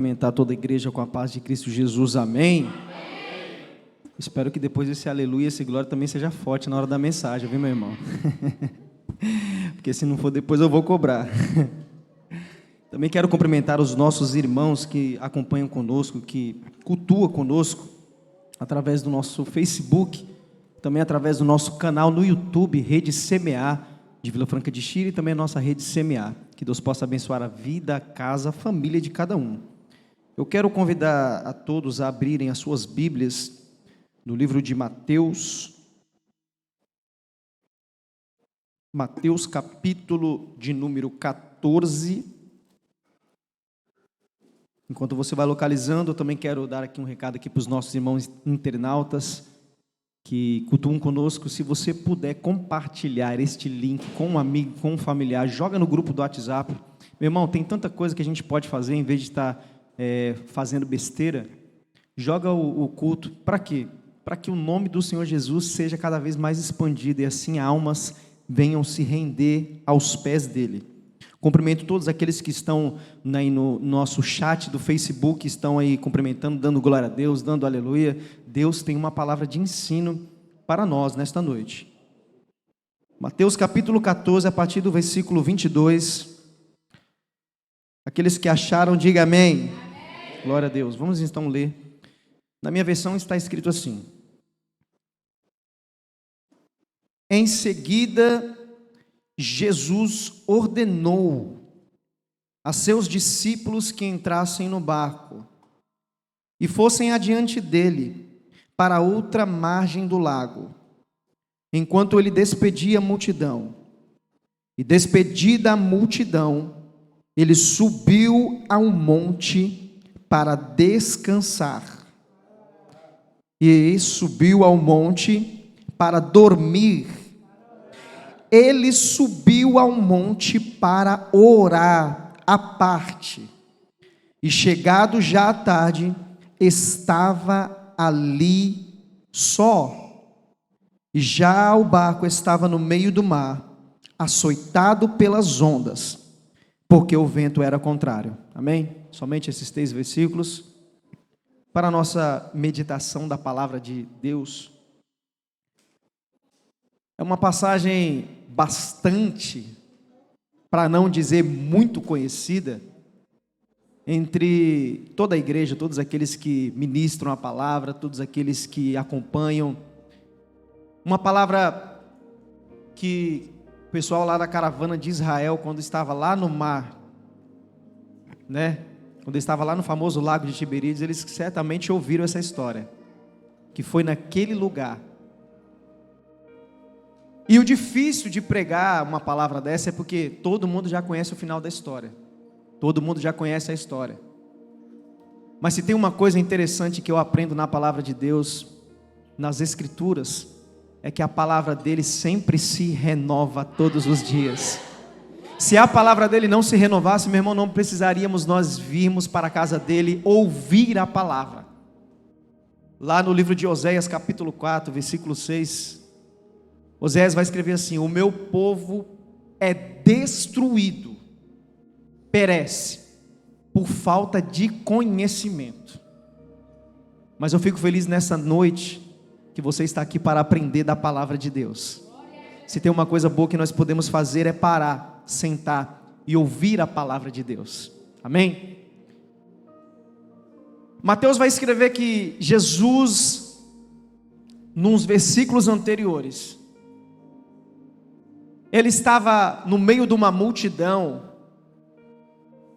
Cumprimentar toda a igreja com a paz de Cristo Jesus, amém? Espero que depois esse aleluia, esse glória também seja forte na hora da mensagem, viu, meu irmão? Porque se não for depois eu vou cobrar. Também quero cumprimentar os nossos irmãos que acompanham conosco, que cultuam conosco, através do nosso Facebook, também através do nosso canal no YouTube, Rede Semear, de Vila Franca de Xira, e também a nossa Rede Semear. Que Deus possa abençoar a vida, a casa, a família de cada um. Eu quero convidar a todos a abrirem as suas Bíblias no livro de Mateus. Mateus capítulo de número 14. Enquanto você vai localizando, eu também quero dar aqui um recado aqui para os nossos irmãos internautas que cultuam conosco. Se você puder compartilhar este link com um amigo, com um familiar, joga no grupo do WhatsApp. Meu irmão, tem tanta coisa que a gente pode fazer em vez de estar fazendo besteira. Joga o culto. Para quê? Para que o nome do Senhor Jesus seja cada vez mais expandido e assim almas venham se render aos pés dele. Cumprimento todos aqueles que estão aí no nosso chat do Facebook, estão aí cumprimentando, dando glória a Deus, dando aleluia. Deus tem uma palavra de ensino para nós nesta noite. Mateus capítulo 14, a partir do versículo 22. Aqueles que acharam, diga amém. Amém. Glória a Deus. Vamos então ler. Na minha versão está escrito assim: Em seguida, Jesus ordenou a seus discípulos que entrassem no barco e fossem adiante dele para a outra margem do lago, enquanto ele despedia a multidão. E despedida a multidão, ele subiu a um monte para descansar. E subiu ao monte para dormir. Ele subiu ao monte para orar à parte. E chegado já à tarde, estava ali só. E já o barco estava no meio do mar, açoitado pelas ondas, porque o vento era contrário. Amém? Somente esses 3 versículos para a nossa meditação da palavra de Deus. É uma passagem bastante, para não dizer muito conhecida, entre toda a igreja, todos aqueles que ministram a palavra, todos aqueles que acompanham. Uma palavra que o pessoal lá da caravana de Israel, quando estava lá no mar, quando estava lá no famoso lago de Tiberíades, eles certamente ouviram essa história, que foi naquele lugar. E o difícil de pregar uma palavra dessa é porque todo mundo já conhece o final da história. Todo mundo já conhece a história. Mas se tem uma coisa interessante que eu aprendo na palavra de Deus, nas Escrituras, é que a palavra dele sempre se renova todos os dias. Se a palavra dele não se renovasse, meu irmão, não precisaríamos nós virmos para a casa dele ouvir a palavra. Lá no livro de Oséias, capítulo 4, versículo 6, Oséias vai escrever assim: o meu povo é destruído, perece, por falta de conhecimento. Mas eu fico feliz nessa noite, que você está aqui para aprender da palavra de Deus. Se tem uma coisa boa que nós podemos fazer é parar, sentar e ouvir a palavra de Deus. Amém? Mateus vai escrever que Jesus, nos versículos anteriores, ele estava no meio de uma multidão,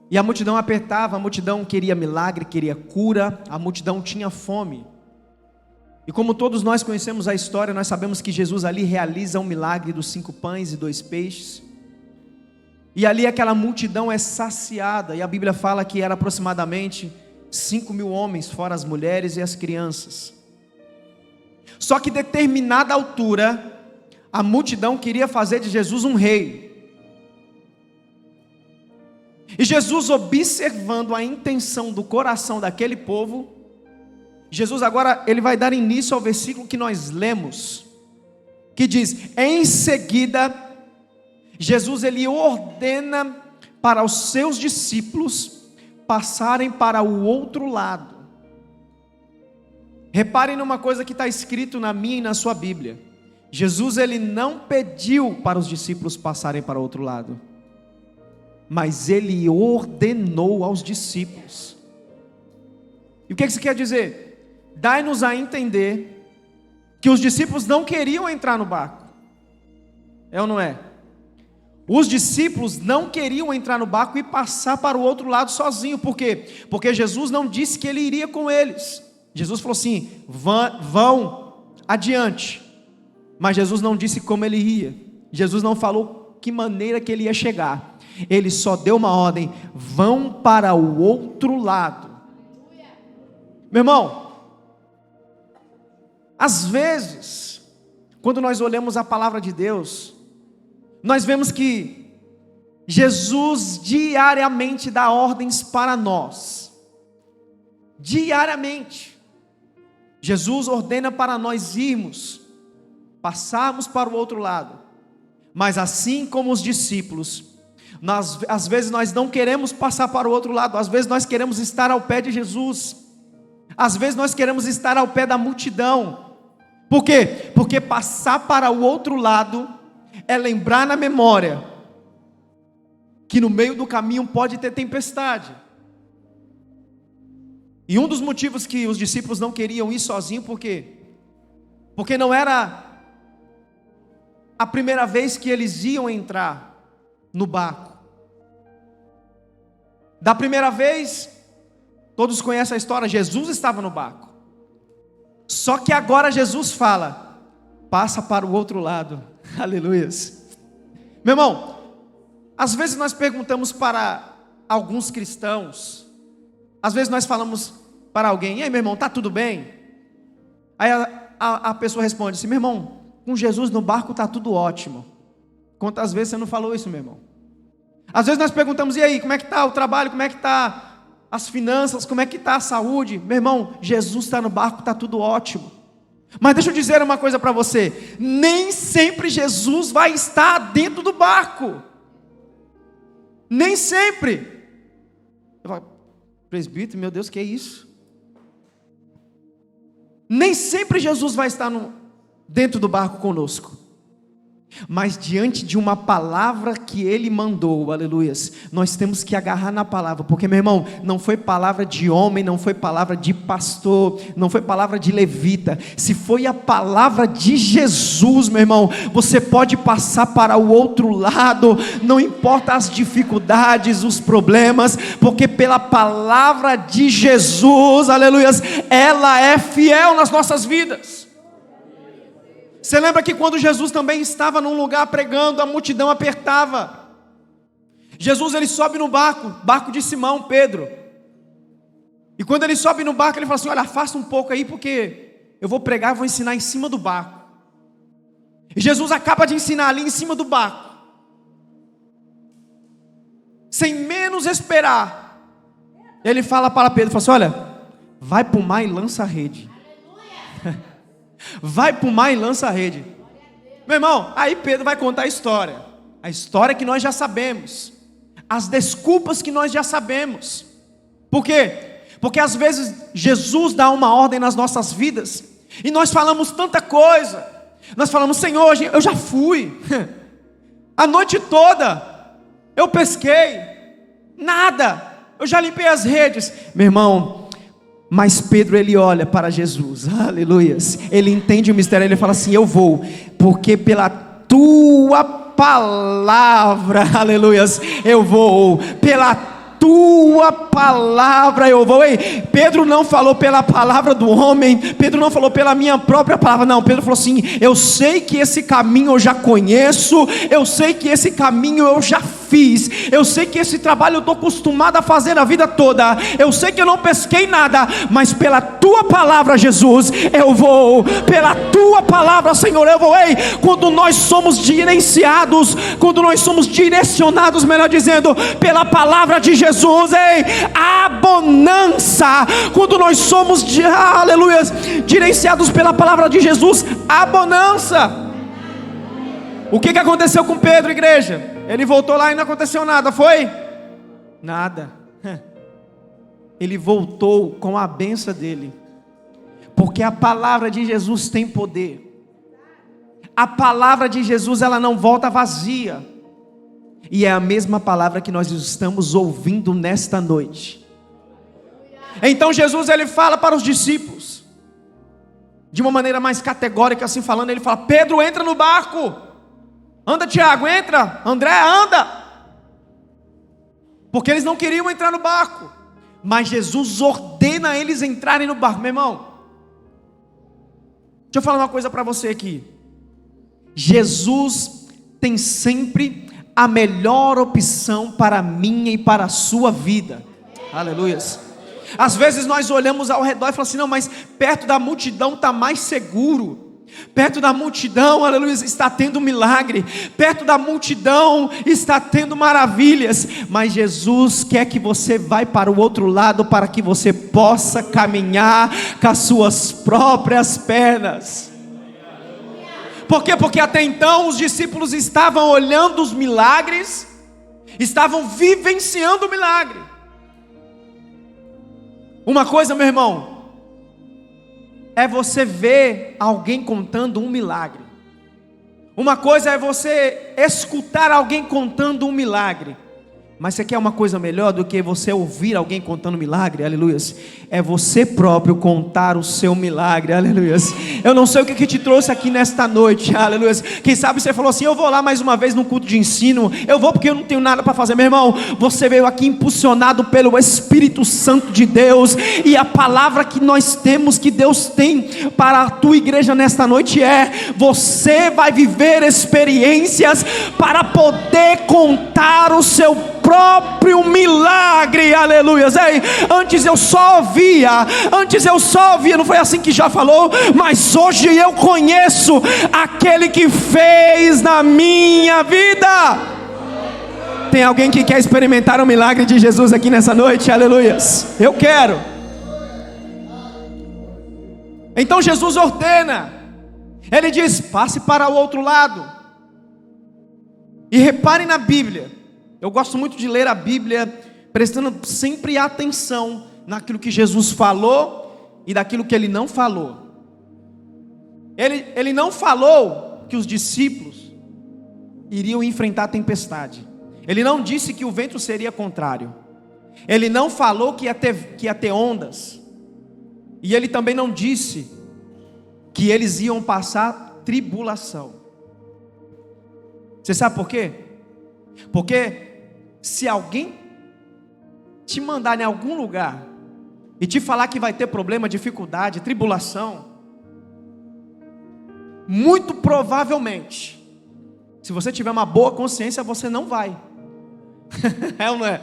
e a multidão apertava, a multidão queria milagre, queria cura, a multidão tinha fome. E como todos nós conhecemos a história, nós sabemos que Jesus ali realiza um milagre dos 5 pães e 2 peixes. E ali aquela multidão é saciada, e a Bíblia fala que era aproximadamente 5.000 homens, fora as mulheres e as crianças. Só que determinada altura, a multidão queria fazer de Jesus um rei. E Jesus, observando a intenção do coração daquele povo, Jesus agora, ele vai dar início ao versículo que nós lemos, que diz: em seguida, Jesus ele ordena para os seus discípulos passarem para o outro lado. Reparem numa coisa que está escrito na minha e na sua Bíblia. Jesus, ele não pediu para os discípulos passarem para o outro lado, mas ele ordenou aos discípulos. E o que isso quer dizer? Dai-nos a entender que os discípulos não queriam entrar no barco. É ou não é? Os discípulos não queriam entrar no barco e passar para o outro lado sozinho. Por quê? Porque Jesus não disse que ele iria com eles. Jesus falou assim: vão adiante. Mas Jesus não disse como ele ia. Jesus não falou que maneira que ele ia chegar. Ele só deu uma ordem: vão para o outro lado. Meu irmão, às vezes, quando nós olhamos a palavra de Deus, nós vemos que Jesus diariamente dá ordens para nós. Diariamente. Jesus ordena para nós irmos, passarmos para o outro lado. Mas assim como os discípulos, às vezes nós não queremos passar para o outro lado. Às vezes nós queremos estar ao pé de Jesus. Às vezes nós queremos estar ao pé da multidão. Por quê? Porque passar para o outro lado é lembrar na memória que no meio do caminho pode ter tempestade. E um dos motivos que os discípulos não queriam ir sozinhos, por quê? Porque não era a primeira vez que eles iam entrar no barco. Da primeira vez, todos conhecem a história, Jesus estava no barco. Só que agora Jesus fala: passa para o outro lado. Aleluias. Meu irmão, às vezes nós perguntamos para alguns cristãos, às vezes nós falamos para alguém: e aí, meu irmão, está tudo bem? Aí a pessoa responde assim: meu irmão, com Jesus no barco está tudo ótimo. Quantas vezes você não falou isso, meu irmão? Às vezes nós perguntamos: e aí, como é que está o trabalho? Como é que está as finanças? Como é que está a saúde? Meu irmão, Jesus está no barco, está tudo ótimo. Mas deixa eu dizer uma coisa para você: nem sempre Jesus vai estar dentro do barco. Nem sempre. Eu falo: presbítero, meu Deus, que é isso? Nem sempre Jesus vai estar dentro do barco conosco. Mas diante de uma palavra que Ele mandou, aleluias, nós temos que agarrar na palavra. Porque, meu irmão, não foi palavra de homem, não foi palavra de pastor, não foi palavra de levita. Se foi a palavra de Jesus, meu irmão, você pode passar para o outro lado. Não importa as dificuldades, os problemas, porque pela palavra de Jesus, aleluias, ela é fiel nas nossas vidas. Você lembra que quando Jesus também estava num lugar pregando, a multidão apertava. Jesus, ele sobe no barco de Simão, Pedro. E quando ele sobe no barco, ele fala assim: olha, afasta um pouco aí, porque eu vou pregar, vou ensinar em cima do barco. E Jesus acaba de ensinar ali em cima do barco. Sem menos esperar, ele fala para Pedro, fala assim: olha, vai para o mar e lança a rede. Vai para o mar e lança a rede. Meu irmão, aí Pedro vai contar a história que nós já sabemos, as desculpas que nós já sabemos. Por quê? Porque às vezes Jesus dá uma ordem nas nossas vidas e nós falamos tanta coisa. Nós falamos: Senhor, eu já fui a noite toda, eu pesquei, nada, eu já limpei as redes. Meu irmão, mas Pedro, ele olha para Jesus, aleluias, ele entende o mistério, ele fala assim: eu vou, porque pela tua palavra, aleluias, eu vou, pela tua palavra eu vou. Ei, Pedro não falou pela palavra do homem, Pedro não falou pela minha própria palavra, não. Pedro falou assim: eu sei que esse caminho eu já conheço, eu sei que esse caminho eu já fiz, eu sei que esse trabalho eu estou acostumado a fazer a vida toda, eu sei que eu não pesquei nada, mas pela tua palavra, Jesus, eu vou, pela tua palavra, Senhor, eu vou. Ei, quando nós somos gerenciados, quando nós somos direcionados, melhor dizendo, pela palavra de Jesus, ei, a bonança, quando nós somos, aleluia, gerenciados pela palavra de Jesus, a bonança. O que aconteceu com Pedro, igreja? Ele voltou lá e não aconteceu nada, foi? Nada. ele voltou com a bênção dele, porque a palavra de Jesus tem poder. A palavra de Jesus, ela não volta vazia, e é a mesma palavra que nós estamos ouvindo nesta noite. Então Jesus, ele fala para os discípulos, de uma maneira mais categórica, assim falando, ele fala: Pedro, entra no barco, anda Tiago, entra, André, anda, porque eles não queriam entrar no barco, mas Jesus ordena eles entrarem no barco. Meu irmão, deixa eu falar uma coisa para você aqui. Jesus tem sempre a melhor opção para a minha e para a sua vida. Aleluias. Às vezes nós olhamos ao redor e falamos assim: não, mas perto da multidão está mais seguro, perto da multidão, aleluia, está tendo milagre, perto da multidão está tendo maravilhas. Mas Jesus quer que você vá para o outro lado, para que você possa caminhar com as suas próprias pernas. Por quê? Porque até então os discípulos estavam olhando os milagres, estavam vivenciando o milagre. Uma coisa, meu irmão, é você ver alguém contando um milagre. Uma coisa é você escutar alguém contando um milagre. Mas você quer uma coisa melhor do que você ouvir alguém contando milagre? Aleluias. É você próprio contar o seu milagre. Aleluias. Eu não sei o que te trouxe aqui nesta noite. Aleluias. Quem sabe você falou assim: eu vou lá mais uma vez no culto de ensino. Eu vou porque eu não tenho nada para fazer. Meu irmão, você veio aqui impulsionado pelo Espírito Santo de Deus. E a palavra que nós temos, que Deus tem para a tua igreja nesta noite é: você vai viver experiências para poder contar o seu próprio milagre. Aleluia. Ei, antes eu só ouvia, não foi assim que já falou? Mas hoje eu conheço aquele que fez na minha vida. Tem alguém que quer experimentar o milagre de Jesus aqui nessa noite? Aleluia. Eu quero. Então Jesus ordena, ele diz: passe para o outro lado. E reparem na Bíblia. Eu gosto muito de ler a Bíblia, prestando sempre atenção naquilo que Jesus falou e daquilo que ele não falou. Ele não falou que os discípulos iriam enfrentar a tempestade. Ele não disse que o vento seria contrário. Ele não falou que ia ter ondas. E ele também não disse que eles iam passar tribulação. Você sabe por quê? Porque se alguém te mandar em algum lugar e te falar que vai ter problema, dificuldade, tribulação, muito provavelmente, se você tiver uma boa consciência, você não vai. É ou não é?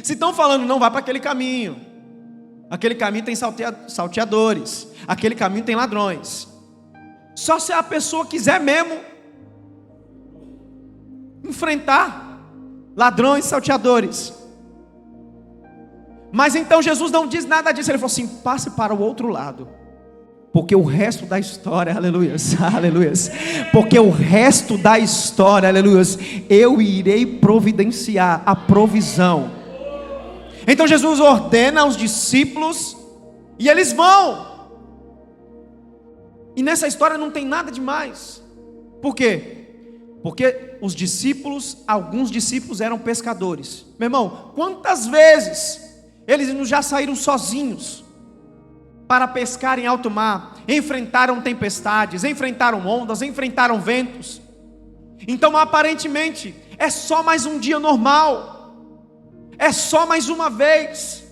Se estão falando não vai para aquele caminho tem salteadores, aquele caminho tem ladrões. Só se a pessoa quiser mesmo enfrentar ladrões, salteadores. Mas então Jesus não diz nada disso. Ele falou assim: passe para o outro lado, porque o resto da história, aleluias, aleluias, porque o resto da história, aleluias, eu irei providenciar a provisão. Então Jesus ordena aos discípulos e eles vão. E nessa história não tem nada demais. Por quê? Porque os discípulos, alguns discípulos eram pescadores. Meu irmão, quantas vezes eles já saíram sozinhos para pescar em alto mar, enfrentaram tempestades, enfrentaram ondas, enfrentaram ventos. Então aparentemente é só mais um dia normal, é só mais uma vez.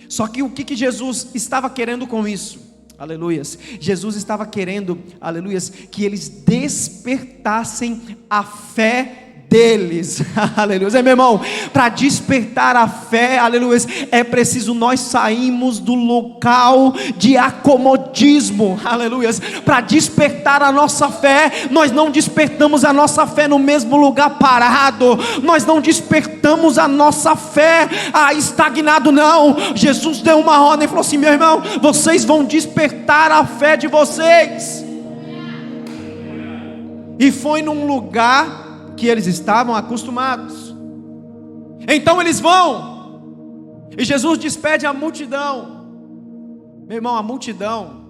Só que o que Jesus estava querendo com isso? Aleluias. Jesus estava querendo, aleluias, que eles despertassem a fé deles. Aleluia. Meu irmão, para despertar a fé, aleluia, é preciso nós sairmos do local de acomodismo. Aleluia. Para despertar a nossa fé, nós não despertamos a nossa fé no mesmo lugar parado. Nós não despertamos a nossa fé estagnado, não. Jesus deu uma ordem e falou assim: meu irmão, vocês vão despertar a fé de vocês. E foi num lugar que eles estavam acostumados. Então eles vão, E Jesus despede a multidão. Meu irmão, a multidão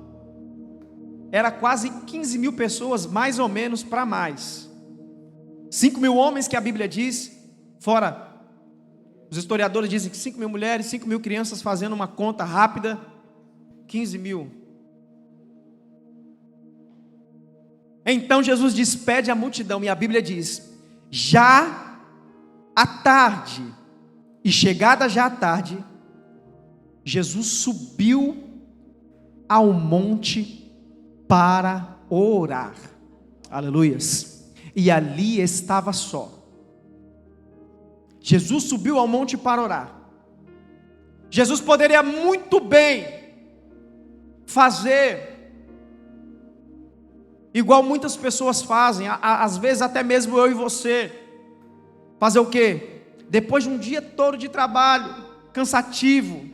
era quase 15 mil pessoas, mais ou menos, para mais. 5 mil homens que a Bíblia diz, fora, os historiadores dizem que 5 mil mulheres, 5 mil crianças, fazendo uma conta rápida, 15 mil. Então Jesus despede a multidão e a Bíblia diz: já à tarde, e chegada já à tarde, Jesus subiu ao monte para orar. Aleluias. E ali estava só. Jesus subiu ao monte para orar. Jesus poderia muito bem fazer igual muitas pessoas fazem, às vezes até mesmo eu e você. Fazer o quê? Depois de um dia todo de trabalho, cansativo,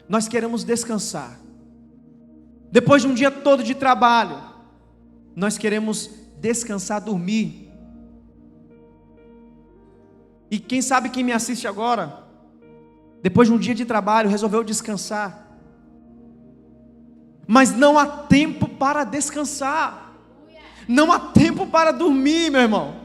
nós queremos descansar. Depois de um dia todo de trabalho, nós queremos descansar, dormir. E quem sabe quem me assiste agora, depois de um dia de trabalho, resolveu descansar. Mas não há tempo para descansar. Não há tempo para dormir, meu irmão.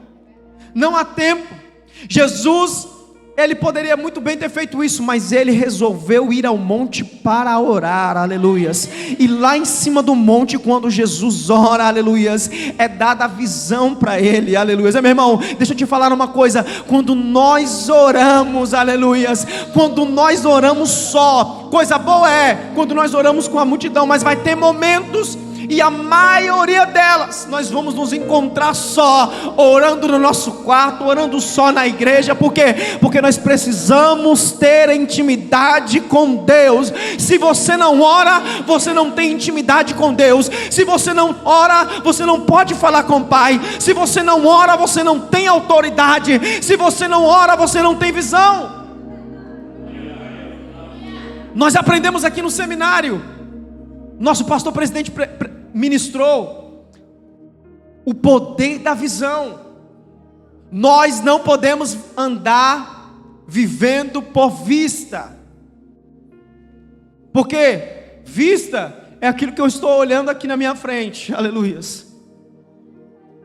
Não há tempo. Jesus, ele poderia muito bem ter feito isso, mas ele resolveu ir ao monte para orar, aleluias. E lá em cima do monte, quando Jesus ora, aleluias, é dada a visão para ele, aleluias. Meu irmão, deixa eu te falar uma coisa: quando nós oramos, aleluias, quando nós oramos só, coisa boa é quando nós oramos com a multidão, mas vai ter momentos, e a maioria delas, nós vamos nos encontrar só, orando no nosso quarto, orando só na igreja. Por quê? Porque nós precisamos ter intimidade com Deus. Se você não ora, você não tem intimidade com Deus. Se você não ora, você não pode falar com o Pai. Se você não ora, você não tem autoridade. Se você não ora, você não tem visão. Nós aprendemos aqui no seminário, nosso pastor presidente ministrou o poder da visão. Nós não podemos andar vivendo por vista, porque vista é aquilo que eu estou olhando aqui na minha frente, aleluias.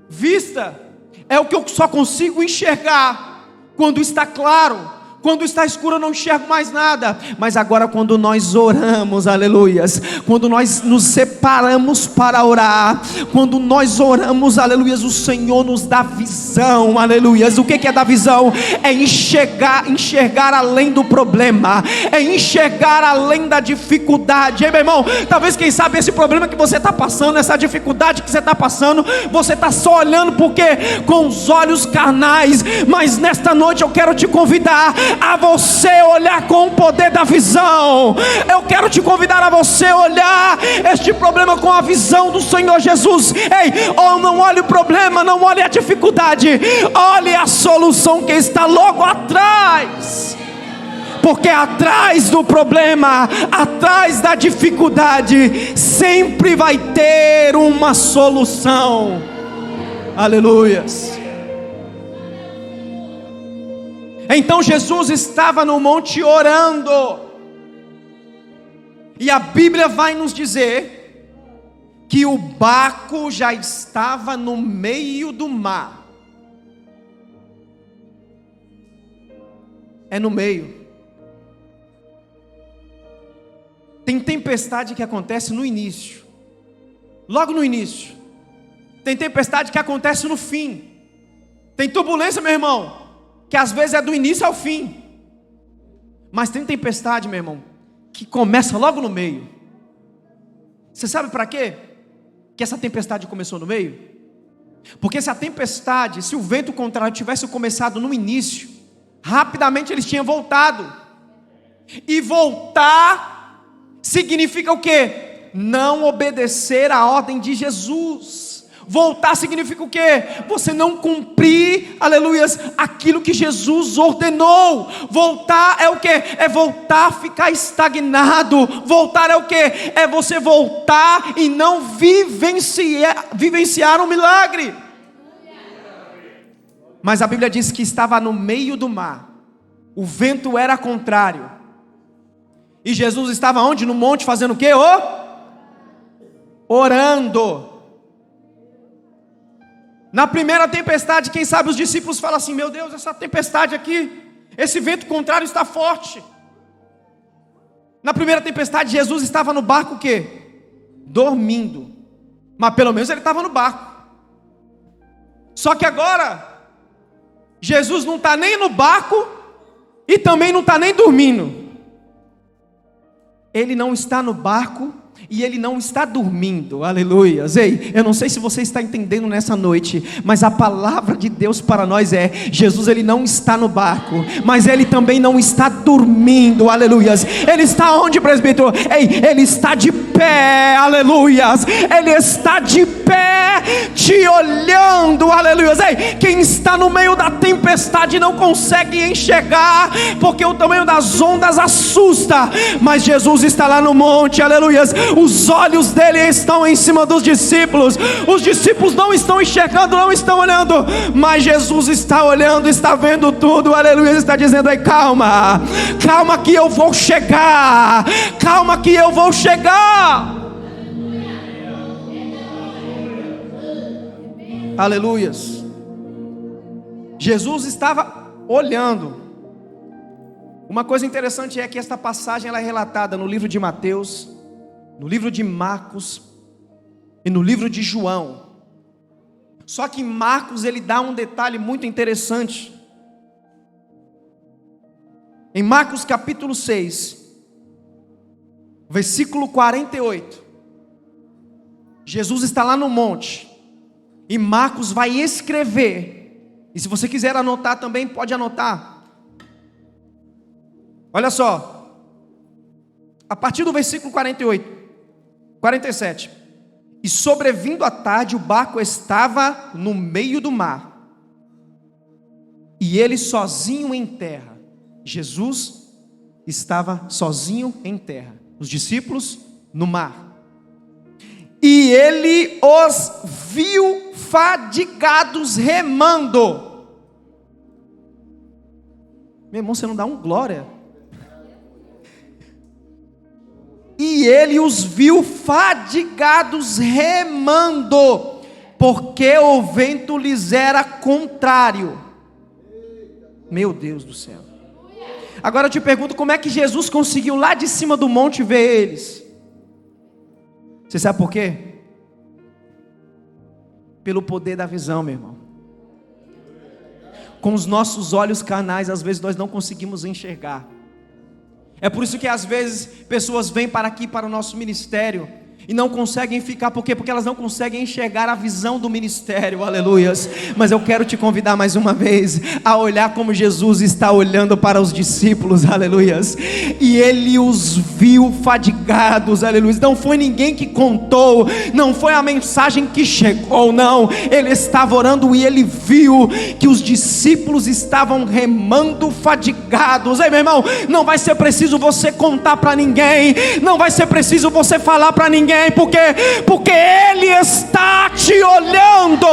Vista é o que eu só consigo enxergar quando está claro. Quando está escuro eu não enxergo mais nada. Mas agora quando nós oramos, aleluias, quando nós nos separamos para orar, quando nós oramos, aleluias, o Senhor nos dá visão, aleluias. O que é dar visão? É enxergar além do problema, é enxergar além da dificuldade. Ei, meu irmão, talvez, quem sabe, esse problema que você está passando, essa dificuldade que você está passando, você está só olhando porque com os olhos carnais. Mas nesta noite eu quero te convidar a você olhar com o poder da visão. Eu quero te convidar a você olhar este problema com a visão do Senhor Jesus. Ei, não olhe o problema, não olhe a dificuldade, olhe a solução que está logo atrás. Porque atrás do problema, atrás da dificuldade, sempre vai ter uma solução. Aleluias. Então Jesus estava no monte orando, e a Bíblia vai nos dizer que o barco já estava no meio do mar. É no meio. Tem tempestade que acontece no início, logo no início. Tem tempestade que acontece no fim. Tem turbulência, meu irmão, que às vezes é do início ao fim. Mas tem tempestade, meu irmão, que começa logo no meio. Você sabe para quê que essa tempestade começou no meio? Porque se a tempestade, se o vento contrário tivesse começado no início, rapidamente eles tinham voltado. E voltar significa o quê? Não obedecer à ordem de Jesus. Voltar significa o quê? Você não cumprir, aleluias, aquilo que Jesus ordenou. Voltar é o quê? É voltar a ficar estagnado. Voltar é o quê? É você voltar e não vivenciar um milagre. Mas a Bíblia diz que estava no meio do mar. O vento era contrário. E Jesus estava onde? No monte fazendo o quê? Orando. Na primeira tempestade, quem sabe os discípulos falam assim: meu Deus, essa tempestade aqui, esse vento contrário está forte. Na primeira tempestade, Jesus estava no barco o quê? Dormindo. Mas pelo menos ele estava no barco. Só que agora, Jesus não está nem no barco e também não está nem dormindo. Ele não está no barco e ele não está dormindo, aleluias. Ei, eu não sei se você está entendendo nessa noite, mas a palavra de Deus para nós é: Jesus ele não está no barco, mas ele também não está dormindo, aleluias. Ele está onde, presbítero? Ei, ele está de pé, aleluias. Ele está de pé, te olhando, aleluias. Ei, quem está no meio da tempestade não consegue enxergar, porque o tamanho das ondas assusta, mas Jesus está lá no monte, aleluias. Os olhos dele estão em cima dos discípulos. Os discípulos não estão enxergando, não estão olhando, mas Jesus está olhando, está vendo tudo, aleluia. Está dizendo: aí, calma, calma que eu vou chegar, calma que eu vou chegar, aleluias. Jesus estava olhando. Uma coisa interessante é que esta passagem ela é relatada no livro de Mateus, no livro de Marcos e no livro de João. Só que Marcos ele dá um detalhe muito interessante. Em Marcos capítulo 6, versículo 48, Jesus está lá no monte e Marcos vai escrever. E se você quiser anotar também, pode anotar. Olha só, a partir do versículo 47. E sobrevindo a tarde, o barco estava no meio do mar, e ele sozinho em terra. Jesus estava sozinho em terra, os discípulos no mar. E ele os viu fadigados remando. Meu irmão, você não dá um glória? E ele os viu fadigados remando, porque o vento lhes era contrário. Meu Deus do céu. Agora eu te pergunto, como é que Jesus conseguiu lá de cima do monte ver eles? Você sabe por quê? Pelo poder da visão, meu irmão. Com os nossos olhos carnais, às vezes nós não conseguimos enxergar. É por isso que às vezes pessoas vêm para aqui, para o nosso ministério, e não conseguem ficar. Por quê? Porque elas não conseguem enxergar a visão do ministério, aleluias. Mas eu quero te convidar mais uma vez a olhar como Jesus está olhando para os discípulos, aleluias. E ele os viu fadigados, aleluias. Não foi ninguém que contou, não foi a mensagem que chegou, não. Ele estava orando e ele viu que os discípulos estavam remando fadigados. Ei, meu irmão, não vai ser preciso você contar para ninguém, não vai ser preciso você falar para ninguém, porque ele está te olhando.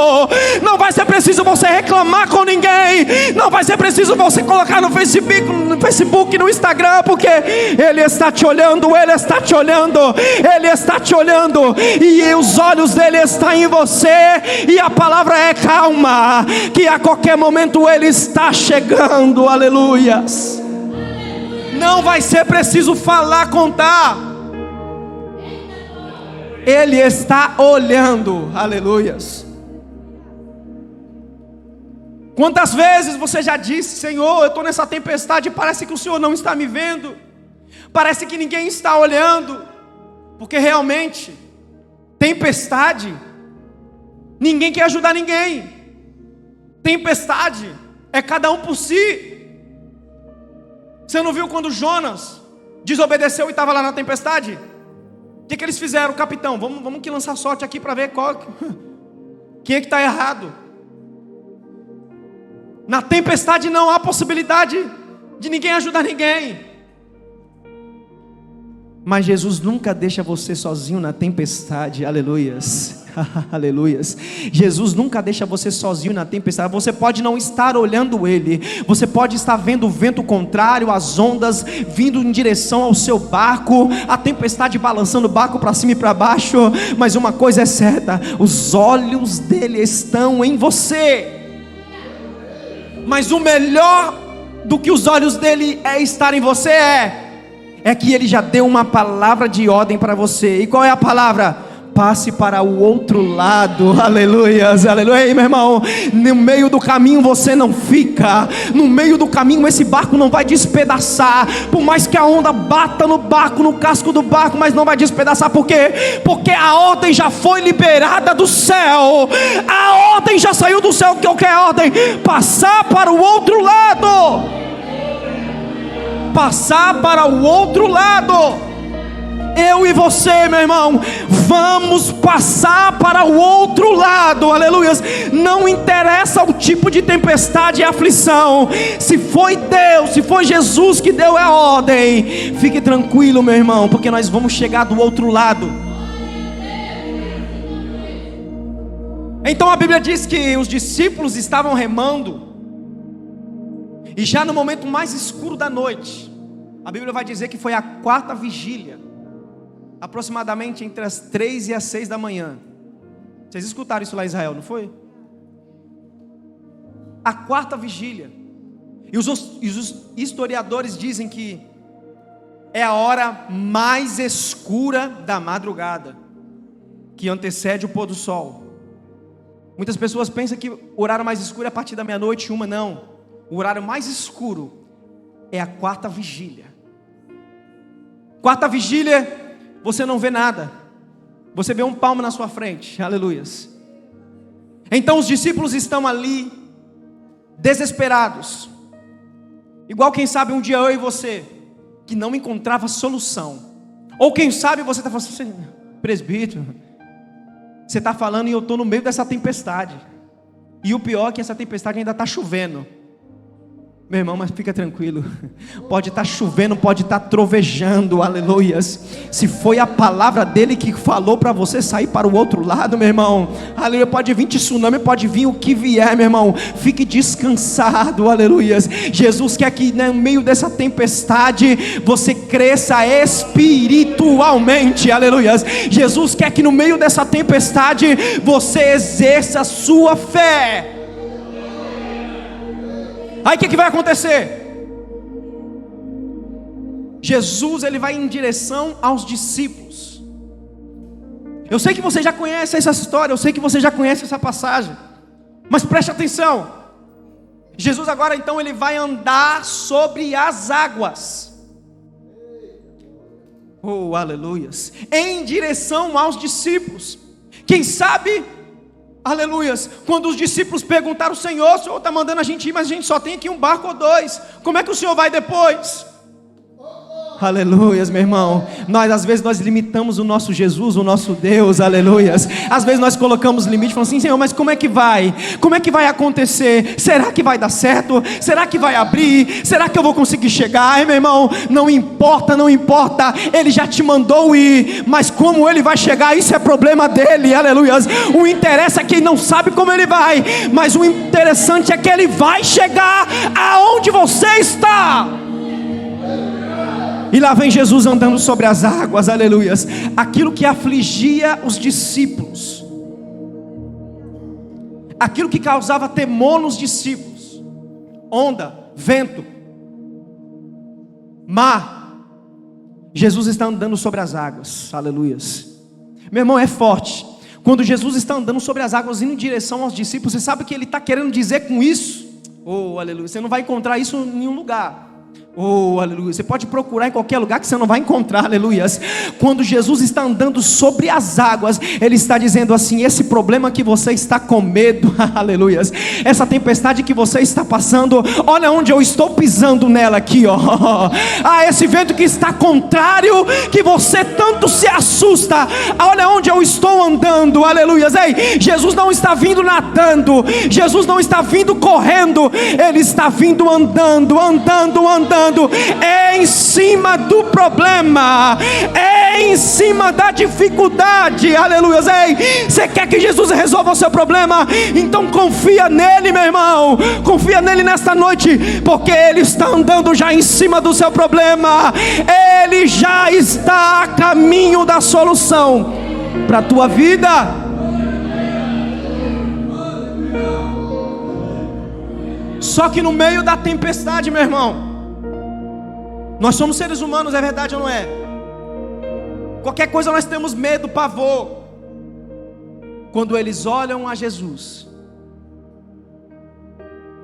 Não vai ser preciso você reclamar com ninguém, não vai ser preciso você colocar no Facebook, no Instagram, porque ele está te olhando, ele está te olhando, ele está te olhando, e os olhos dele estão em você, e a palavra é calma, que a qualquer momento ele está chegando, aleluias. Não vai ser preciso falar, contar. Ele está olhando, aleluias. Quantas vezes você já disse: Senhor, eu estou nessa tempestade e parece que o Senhor não está me vendo, parece que ninguém está olhando, porque realmente, tempestade, ninguém quer ajudar ninguém, tempestade, é cada um por si. Você não viu quando Jonas desobedeceu e estava lá na tempestade? O que eles fizeram? Capitão, vamos que lançar sorte aqui para ver quem é que está errado. Na tempestade não há possibilidade de ninguém ajudar ninguém. Mas Jesus nunca deixa você sozinho na tempestade, aleluias. Aleluias. Jesus nunca deixa você sozinho na tempestade. Você pode não estar olhando Ele, você pode estar vendo o vento contrário, as ondas vindo em direção ao seu barco, a tempestade balançando o barco para cima e para baixo, mas uma coisa é certa: os olhos dele estão em você. Mas o melhor do que os olhos dele estar em você é que ele já deu uma palavra de ordem para você. E qual é a palavra? Passe para o outro lado. Aleluias, aleluia. Ei, meu irmão, no meio do caminho você não fica. No meio do caminho esse barco não vai despedaçar. Por mais que a onda bata no barco, no casco do barco, mas não vai despedaçar. Por quê? Porque a ordem já foi liberada do céu. A ordem já saiu do céu. Que é a ordem? Passar para o outro lado. Passar para o outro lado. Eu e você, meu irmão, vamos passar para o outro lado, aleluias. Não interessa o tipo de tempestade e aflição. Se foi Deus, se foi Jesus que deu a ordem, fique tranquilo, meu irmão, porque nós vamos chegar do outro lado. Então a Bíblia diz que os discípulos estavam remando, e já no momento mais escuro da noite, a Bíblia vai dizer que foi a 4ª vigília, aproximadamente entre as 3 e as 6 da manhã. Vocês escutaram isso lá em Israel, não foi? A 4ª vigília. E os historiadores dizem que é a hora mais escura da madrugada, que antecede o pôr do sol. Muitas pessoas pensam que o horário mais escuro é a partir da meia-noite, não. O horário mais escuro é a 4ª vigília. 4ª vigília, você não vê nada, você vê um palmo na sua frente, aleluias. Então os discípulos estão ali, desesperados, igual quem sabe um dia eu e você, que não encontrava solução. Ou quem sabe você está falando assim: presbítero, você está falando e eu estou no meio dessa tempestade, e o pior é que essa tempestade ainda está chovendo. Meu irmão, mas fica tranquilo, pode estar chovendo, pode estar trovejando, aleluias. Se foi a palavra dele que falou para você sair para o outro lado, meu irmão, aleluia, pode vir tsunami, pode vir o que vier, meu irmão, fique descansado, aleluias. Jesus quer que no meio dessa tempestade você cresça espiritualmente, aleluias. Jesus quer que no meio dessa tempestade você exerça a sua fé. Aí o que vai acontecer? Jesus, ele vai em direção aos discípulos. Eu sei que você já conhece essa história, eu sei que você já conhece essa passagem, mas preste atenção. Jesus agora então ele vai andar sobre as águas. Oh, aleluias. Em direção aos discípulos. Quem sabe, aleluias, quando os discípulos perguntaram: o Senhor está mandando a gente ir, mas a gente só tem aqui um barco ou 2, como é que o Senhor vai depois? Aleluias, meu irmão. Às vezes nós limitamos o nosso Jesus, o nosso Deus, aleluias. Às vezes nós colocamos limite, falando assim: Senhor, mas como é que vai? Como é que vai acontecer? Será que vai dar certo? Será que vai abrir? Será que eu vou conseguir chegar? Ai, meu irmão, não importa, não importa. Ele já te mandou ir, mas como ele vai chegar, isso é problema dele, aleluias. O interesse é que ele não sabe como ele vai, mas o interessante é que ele vai chegar aonde você está. E lá vem Jesus andando sobre as águas, aleluias. Aquilo que afligia os discípulos, aquilo que causava temor nos discípulos, onda, vento, mar, Jesus está andando sobre as águas, aleluias. Meu irmão, é forte. Quando Jesus está andando sobre as águas, indo em direção aos discípulos, você sabe o que ele está querendo dizer com isso? Oh, aleluia, você não vai encontrar isso em nenhum lugar. Oh, aleluia, você pode procurar em qualquer lugar que você não vai encontrar, aleluias. Quando Jesus está andando sobre as águas, ele está dizendo assim: esse problema que você está com medo, aleluias, essa tempestade que você está passando, olha onde eu estou pisando nela aqui, ó. Esse vento que está contrário, que você tanto se assusta, olha onde eu estou andando, aleluias. Ei, Jesus não está vindo nadando, Jesus não está vindo correndo, ele está vindo andando, é em cima do problema, é em cima da dificuldade. Aleluia. Ei, você quer que Jesus resolva o seu problema? Então confia nele, meu irmão. Confia nele nesta noite, porque ele está andando já em cima do seu problema. Ele já está a caminho da solução para a tua vida. Só que no meio da tempestade, meu irmão, nós somos seres humanos, é verdade ou não é? Qualquer coisa nós temos medo, pavor. Quando eles olham a Jesus,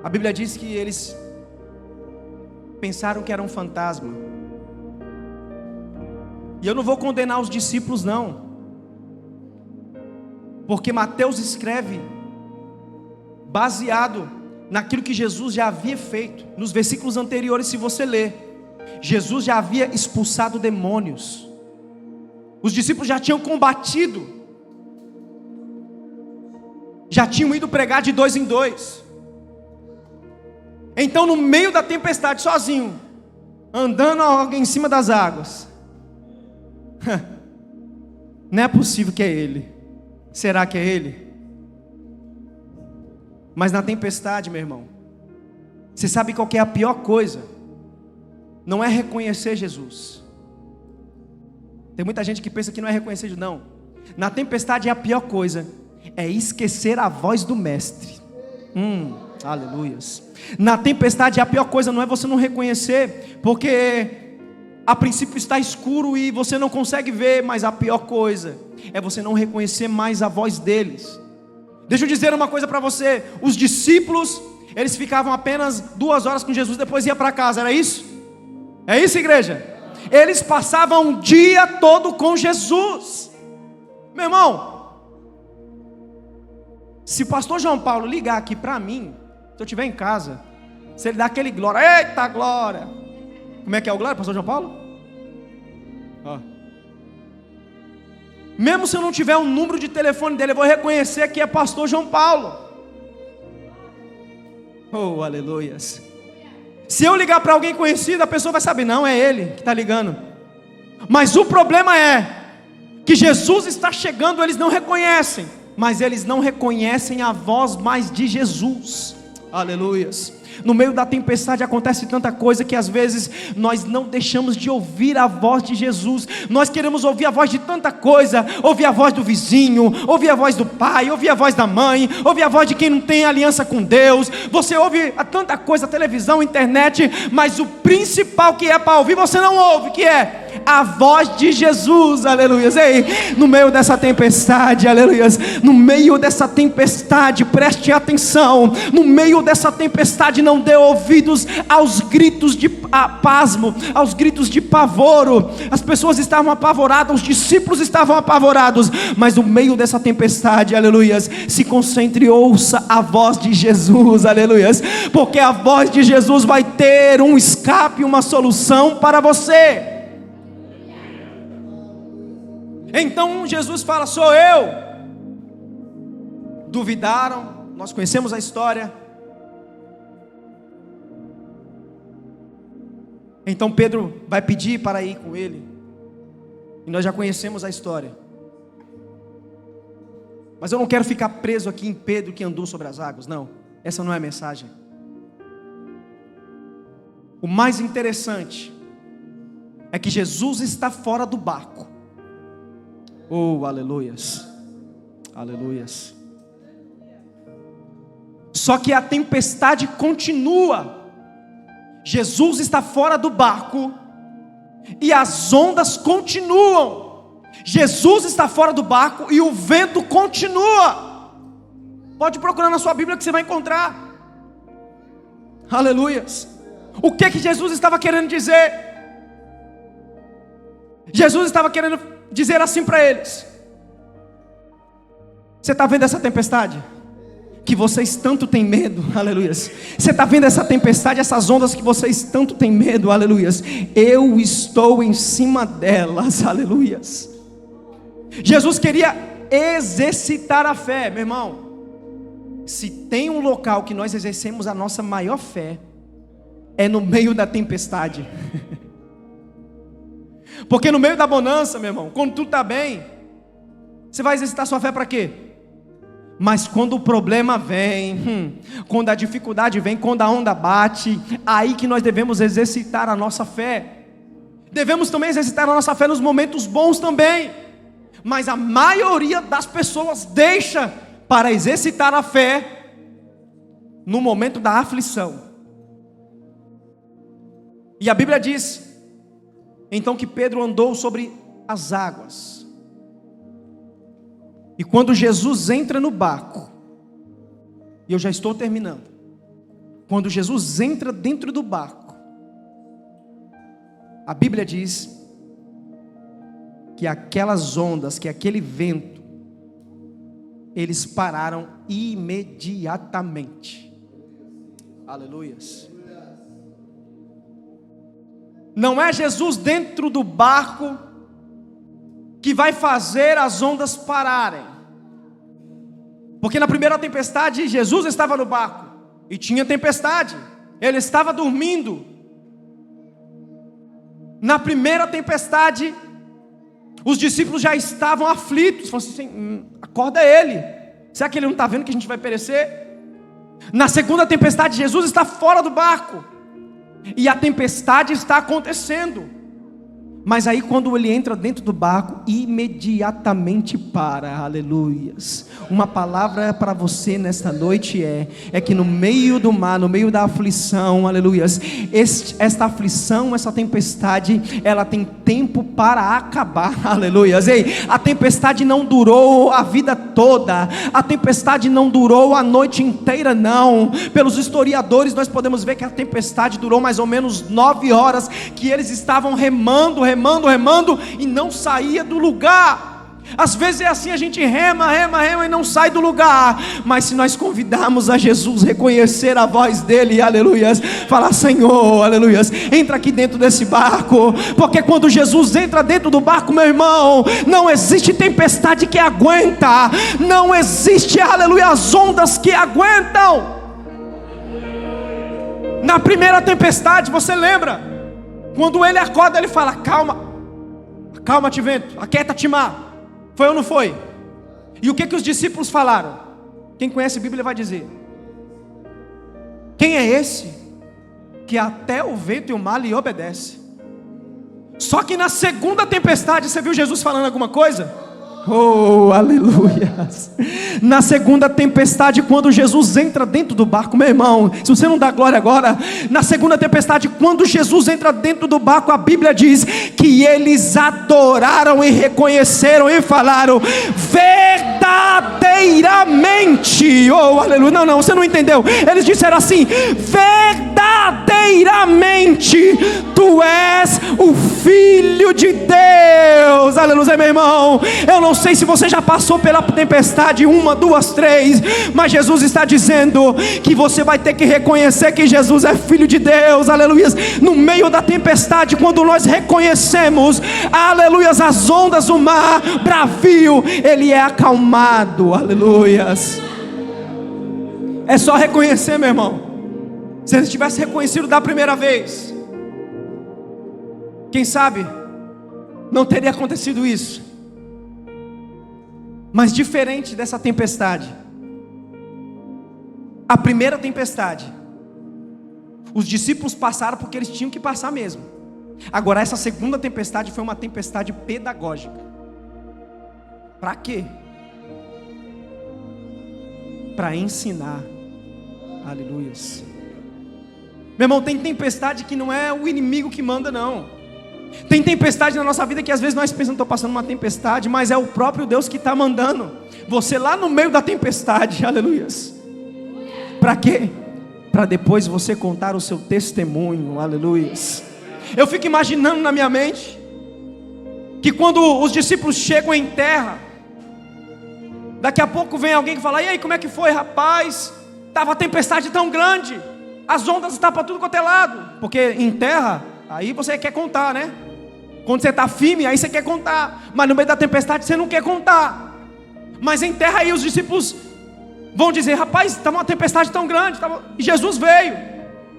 a Bíblia diz que eles pensaram que era um fantasma. E eu não vou condenar os discípulos não, porque Mateus escreve baseado naquilo que Jesus já havia feito. Nos versículos anteriores, se você ler, Jesus já havia expulsado demônios. Os discípulos já tinham combatido, já tinham ido pregar de 2 em 2. Então no meio da tempestade, sozinho, andando em cima das águas, não é possível que é ele. Será que é ele? Mas na tempestade, meu irmão, você sabe qual que é a pior coisa? Não é reconhecer Jesus. Tem muita gente que pensa que não é reconhecer Jesus. Não. Na tempestade a pior coisa é esquecer a voz do mestre. Aleluias. Na tempestade a pior coisa não é você não reconhecer, porque a princípio está escuro e você não consegue ver, mas a pior coisa é você não reconhecer mais a voz deles. Deixa eu dizer uma coisa para você. Os discípulos, eles ficavam apenas 2 horas com Jesus, depois ia para casa, era isso? É isso, igreja? Eles passavam o dia todo com Jesus. Meu irmão, se o pastor João Paulo ligar aqui para mim, se eu estiver em casa, se ele dá aquele glória, eita glória. Como é que é o glória, pastor João Paulo? Mesmo se eu não tiver o número de telefone dele, eu vou reconhecer que é pastor João Paulo. Oh, aleluias. Se eu ligar para alguém conhecido, a pessoa vai saber, não, é ele que está ligando. Mas o problema é que Jesus está chegando, eles não reconhecem, mas eles não reconhecem a voz mais de Jesus. Aleluias. No meio da tempestade acontece tanta coisa que às vezes nós não deixamos de ouvir a voz de Jesus. Nós queremos ouvir a voz de tanta coisa, ouvir a voz do vizinho, ouvir a voz do pai, ouvir a voz da mãe, ouvir a voz de quem não tem aliança com Deus. Você ouve tanta coisa, televisão, internet, mas o principal que é para ouvir você não ouve, que é a voz de Jesus. Aleluias. Ei, no meio dessa tempestade, aleluias, no meio dessa tempestade, preste atenção, no meio dessa tempestade não dê ouvidos aos gritos de pasmo, aos gritos de pavoro. As pessoas estavam apavoradas, os discípulos estavam apavorados, mas no meio dessa tempestade, aleluias, se concentre e ouça a voz de Jesus, aleluias, porque a voz de Jesus vai ter um escape, uma solução para você. Então Jesus fala, sou eu. Duvidaram, nós conhecemos a história. Então Pedro vai pedir para ir com ele, e nós já conhecemos a história. Mas eu não quero ficar preso aqui em Pedro que andou sobre as águas, não, essa não é a mensagem. O mais interessante é que Jesus está fora do barco. Oh, aleluias, aleluias. Só que a tempestade continua. Jesus está fora do barco e as ondas continuam. Jesus está fora do barco e o vento continua. Pode procurar na sua Bíblia que você vai encontrar. Aleluias. O que Jesus estava querendo dizer? Jesus estava querendo dizer assim para eles: você está vendo essa tempestade? Que vocês tanto têm medo, aleluias. Você está vendo essa tempestade, essas ondas que vocês tanto têm medo, aleluias. Eu estou em cima delas, aleluias. Jesus queria exercitar a fé, meu irmão. Se tem um local que nós exercemos a nossa maior fé, é no meio da tempestade. Porque no meio da bonança, meu irmão, quando tudo está bem, você vai exercitar sua fé para quê? Mas quando o problema vem, quando a dificuldade vem, quando a onda bate, aí que nós devemos exercitar a nossa fé. Devemos também exercitar a nossa fé nos momentos bons também. Mas a maioria das pessoas deixa para exercitar a fé no momento da aflição. E a Bíblia diz então que Pedro andou sobre as águas. E quando Jesus entra no barco, e eu já estou terminando, quando Jesus entra dentro do barco, a Bíblia diz que aquelas ondas, que aquele vento, eles pararam imediatamente. Aleluias. Não é Jesus dentro do barco que vai fazer as ondas pararem. Porque na primeira tempestade, Jesus estava no barco e tinha tempestade. Ele estava dormindo. Na primeira tempestade, os discípulos já estavam aflitos. Falaram assim: acorda ele. Será que ele não está vendo que a gente vai perecer? Na segunda tempestade, Jesus está fora do barco e a tempestade está acontecendo. Mas aí quando ele entra dentro do barco, imediatamente para. Aleluias. Uma palavra para você nesta noite é que no meio do mar, no meio da aflição, aleluias, esta aflição, essa tempestade, ela tem tempo para acabar. Aleluias. Ei, a tempestade não durou a vida toda, a tempestade não durou a noite inteira, não. Pelos historiadores nós podemos ver que a tempestade durou mais ou menos 9 horas, que eles estavam remando e não saía do lugar. Às vezes é assim, a gente rema e não sai do lugar. Mas se nós convidarmos a Jesus, reconhecer a voz dele, aleluias, falar: Senhor, aleluias, entra aqui dentro desse barco. Porque quando Jesus entra dentro do barco, meu irmão, não existe tempestade que aguenta, não existe, aleluia, as ondas que aguentam. Na primeira tempestade, você lembra? Quando ele acorda, ele fala: calma-te vento, aquieta-te mar. Foi ou não foi? E o que os discípulos falaram? Quem conhece a Bíblia vai dizer: quem é esse que até o vento e o mar lhe obedece? Só que na segunda tempestade, você viu Jesus falando alguma coisa? Oh, aleluia. Na segunda tempestade, quando Jesus entra dentro do barco, meu irmão, se você não dá glória agora, na segunda tempestade, quando Jesus entra dentro do barco, a Bíblia diz que eles adoraram e reconheceram e falaram: verdadeiramente, oh aleluia, não, você não entendeu. Eles disseram assim: verdadeiramente tu és o Filho de Deus. Aleluia, meu irmão. Eu não sei se você já passou pela tempestade 1, 2, 3, mas Jesus está dizendo que você vai ter que reconhecer que Jesus é Filho de Deus. Aleluia. No meio da tempestade, quando nós reconhecemos, aleluia, as ondas do mar bravio, ele é acalmado. Aleluia. É só reconhecer, meu irmão. Se ele tivesse reconhecido da primeira vez, quem sabe não teria acontecido isso. Mas diferente dessa tempestade, a primeira tempestade, os discípulos passaram porque eles tinham que passar mesmo. Agora essa segunda tempestade foi uma tempestade pedagógica. Para quê? Para ensinar. Aleluias. Meu irmão, tem tempestade que não é o inimigo que manda, não. Tem tempestade na nossa vida que às vezes nós pensamos: estou passando uma tempestade, mas é o próprio Deus que está mandando você lá no meio da tempestade. Aleluias. Para quê? Para depois você contar o seu testemunho. Aleluias. Eu fico imaginando na minha mente que quando os discípulos chegam em terra, daqui a pouco vem alguém que fala: e aí, como é que foi, rapaz? Estava a tempestade tão grande, as ondas estavam para tudo quanto é lado. Porque em terra, aí você quer contar, né? Quando você está firme, aí você quer contar. Mas no meio da tempestade você não quer contar. Mas em terra aí os discípulos vão dizer: rapaz, estava uma tempestade tão grande. E Jesus veio.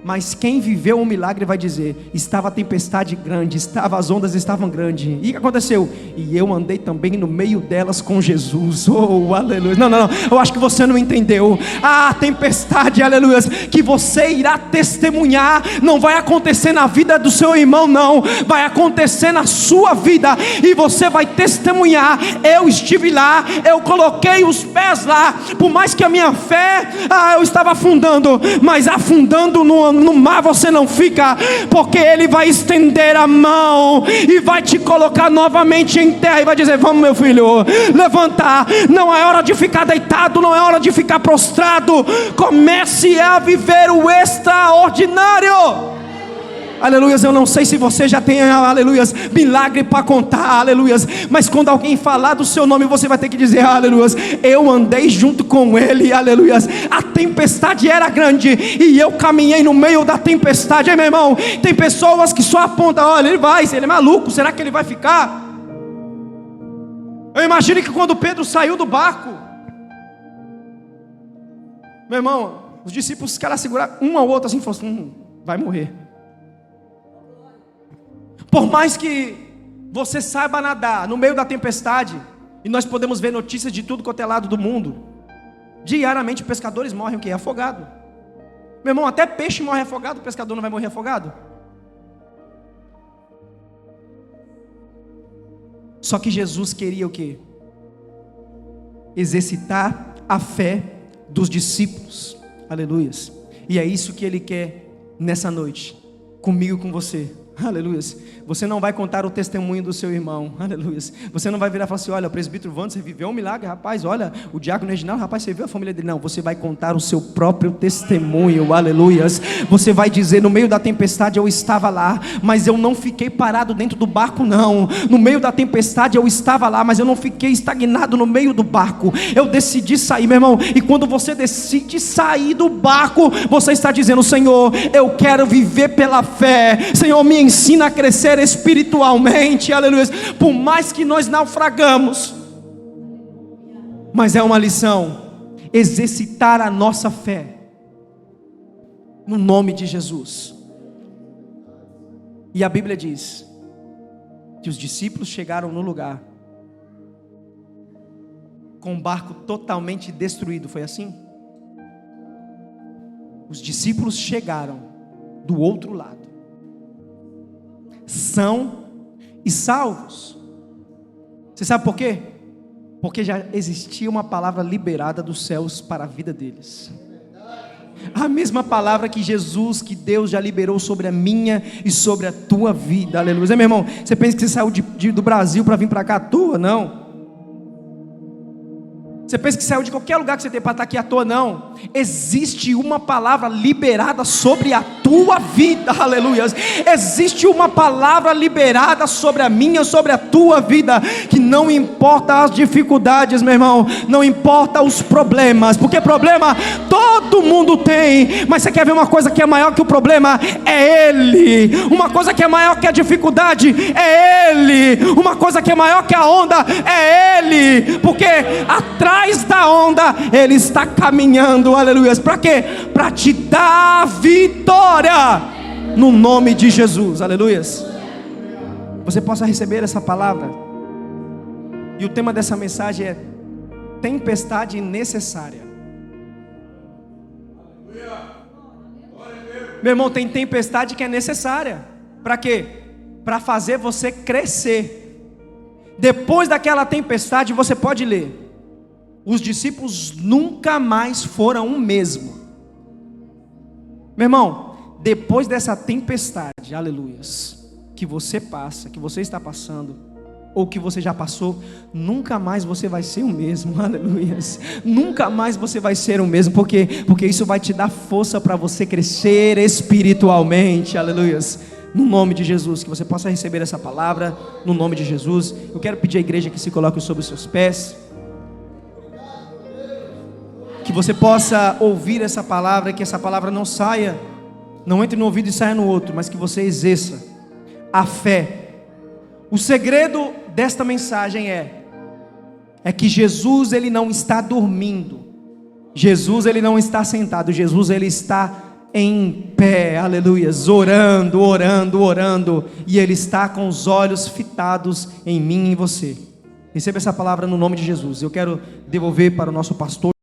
Mas quem viveu o milagre vai dizer: estava a tempestade grande, as ondas estavam grandes. E o que aconteceu? E eu andei também no meio delas com Jesus. Oh, aleluia. Não, eu acho que você não entendeu. A tempestade, aleluia, que você irá testemunhar, não vai acontecer na vida do seu irmão, não. Vai acontecer na sua vida. E você vai testemunhar: eu estive lá, eu coloquei os pés lá. Por mais que a minha fé, eu estava afundando, mas afundando no mar você não fica, porque Ele vai estender a mão e vai te colocar novamente em terra e vai dizer: vamos, meu filho, levantar. Não é hora de ficar deitado, não é hora de ficar prostrado. Comece a viver o extraordinário. Aleluias, eu não sei se você já tem, aleluias, milagre para contar, aleluias, mas quando alguém falar do seu nome, você vai ter que dizer: aleluias, eu andei junto com ele, aleluias, a tempestade era grande, e eu caminhei no meio da tempestade. Aí, meu irmão, tem pessoas que só apontam: olha, ele é maluco, será que ele vai ficar? Eu imagino que quando Pedro saiu do barco, meu irmão, os discípulos, os caras seguraram um ao outro assim, falaram assim: vai morrer. Por mais que você saiba nadar no meio da tempestade, e nós podemos ver notícias de tudo quanto é lado do mundo, diariamente pescadores morrem o quê? Afogado. Meu irmão, até peixe morre afogado, o pescador não vai morrer afogado? Só que Jesus queria o quê? Exercitar a fé dos discípulos. Aleluias. E é isso que Ele quer nessa noite, comigo e com você. Aleluias. Você não vai contar o testemunho do seu irmão. Aleluias. Você não vai virar e falar assim: olha, o presbítero Wander, você viveu um milagre, rapaz. Olha, o diácono Reginaldo, rapaz, você viu a família dele. Não, você vai contar o seu próprio testemunho. Aleluias. Você vai dizer: no meio da tempestade eu estava lá, mas eu não fiquei parado dentro do barco, não. No meio da tempestade eu estava lá, mas eu não fiquei estagnado no meio do barco. Eu decidi sair, meu irmão. E quando você decide sair do barco, você está dizendo: Senhor, eu quero viver pela fé. Senhor, me ensina a crescer espiritualmente, aleluia. Por mais que nós naufragamos, mas é uma lição, exercitar a nossa fé, no nome de Jesus. E a Bíblia diz que os discípulos chegaram no lugar com o barco totalmente destruído, foi assim? Os discípulos chegaram do outro lado, são e salvos. Você sabe por quê? Porque já existia uma palavra liberada dos céus para a vida deles. A mesma palavra que Jesus, que Deus já liberou sobre a minha e sobre a tua vida. Aleluia. Meu irmão, você pensa que você saiu do Brasil para vir para cá à toa? Não. Você pensa que saiu de qualquer lugar que você tem para estar aqui à toa? Não. Existe uma palavra liberada sobre a tua vida, aleluia. Existe uma palavra liberada sobre a minha, sobre a tua vida, que não importa as dificuldades, meu irmão, não importa os problemas, porque problema todo mundo tem, mas você quer ver uma coisa que é maior que o problema? É Ele. Uma coisa que é maior que a dificuldade? É Ele. Uma coisa que é maior que a onda? É Ele. Porque atrás da onda Ele está caminhando, aleluia. Para quê? Para te dar vitória, no nome de Jesus, aleluia. Você possa receber essa palavra. E o tema dessa mensagem é tempestade necessária. Meu irmão, tem tempestade que é necessária. Para quê? Para fazer você crescer. Depois daquela tempestade, você pode ler: os discípulos nunca mais foram o mesmo. Meu irmão, depois dessa tempestade, aleluias, que você passa, que você está passando, ou que você já passou, nunca mais você vai ser o mesmo, aleluias. Nunca mais você vai ser o mesmo, porque isso vai te dar força para você crescer espiritualmente, aleluias. No nome de Jesus, que você possa receber essa palavra, no nome de Jesus. Eu quero pedir à igreja que se coloque sobre os seus pés, que você possa ouvir essa palavra, que essa palavra não saia, não entre no ouvido e saia no outro, mas que você exerça a fé. O segredo desta mensagem é que Jesus, Ele não está dormindo, Jesus, Ele não está sentado, Jesus, Ele está em pé, aleluias, orando, orando, orando, e Ele está com os olhos fitados em mim e em você. Receba essa palavra no nome de Jesus. Eu quero devolver para o nosso pastor.